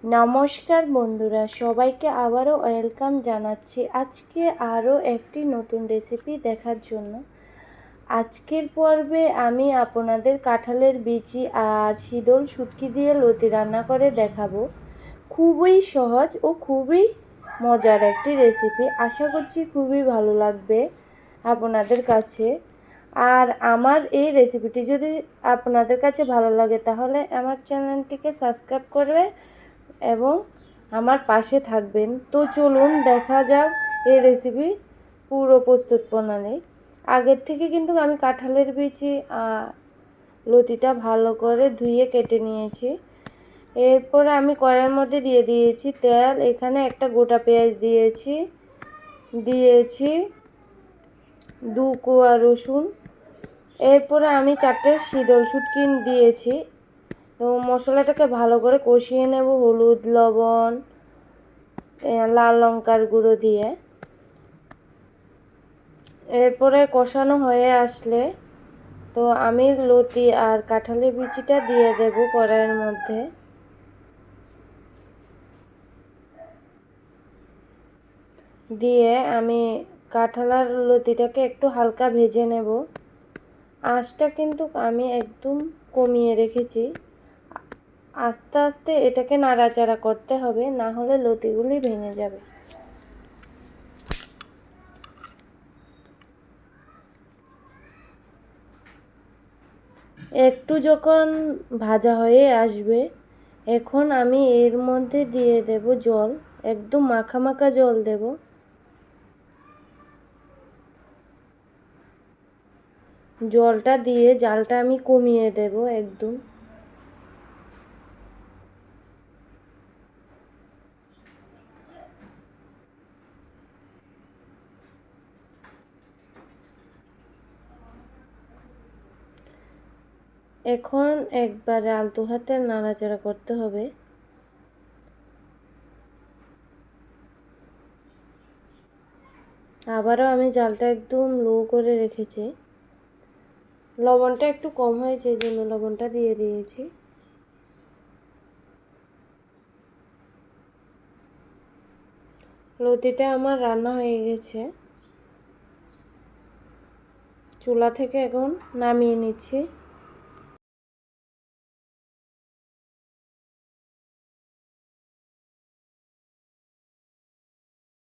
নমস্কার বন্ধুরা, সবাইকে আবারও ওয়েলকাম জানাচ্ছি আজকে আরও একটি নতুন রেসিপি দেখার জন্য। আজকের পর্বে আমি আপনাদের কাঁঠালের বিচি আর শীতল শুটকি দিয়ে লতি রান্না করে দেখাবো। খুবই সহজ ও খুবই মজার একটি রেসিপি, আশা করছি খুবই ভালো লাগবে আপনাদের কাছে। আর আমার এই রেসিপিটি যদি আপনাদের কাছে ভালো লাগে তাহলে আমার চ্যানেলটিকে সাবস্ক্রাইব করবে এবং আমার পাশে থাকবেন। তো চলুন দেখা যাক এই রেসিপি পুরো প্রস্তুত প্রণালী। আগের থেকে কিন্তু আমি কাঁঠালের বিচি লতিটা ভালো করে ধুয়ে কেটে নিয়েছি। এরপরে আমি কড়াইয়ের মধ্যে দিয়ে দিয়েছি তেল। এখানে একটা গোটা পেঁয়াজ দিয়েছি 2 কোয়া রসুন। এরপরে আমি 4টে শীতল শুটকি দিয়েছি। তো মশলাটাকে ভালো করে কষিয়ে নেব হলুদ, লবণ, লাল লঙ্কার গুঁড়ো দিয়ে। এরপরে কষানো হয়ে আসলে তো আমি লতি আর কাঁঠালের বিচিটা দিয়ে দেব কড়াইয়ের মধ্যে। দিয়ে আমি কাঁঠাল আর লতিটাকে একটু হালকা ভেজে নেব। আঁচটা কিন্তু আমি একদম কমিয়ে রেখেছি। আস্তে আস্তে এটাকে নাড়াচাড়া করতে হবে, না হলে লতিগুলি ভেঙে যাবে। একটু যখন ভাজা হয়ে আসবে এখন আমি এর মধ্যে দিয়ে দেব জল, একদম মাখা মাখা জল দেব। জলটা দিয়ে জালটা আমি কমিয়ে দেব একদম। এখন একবারে আলতো হাতে নাড়াচাড়া করতে হবে। আবারও আমি জালটা একদম লো করে রেখেছি। লবণটা একটু কম হয়েছে, এই জন্য লবণটা দিয়ে দিয়েছি। লতিটা আমার রান্না হয়ে গেছে। চুলা থেকে এখন নামিয়ে নিচ্ছি।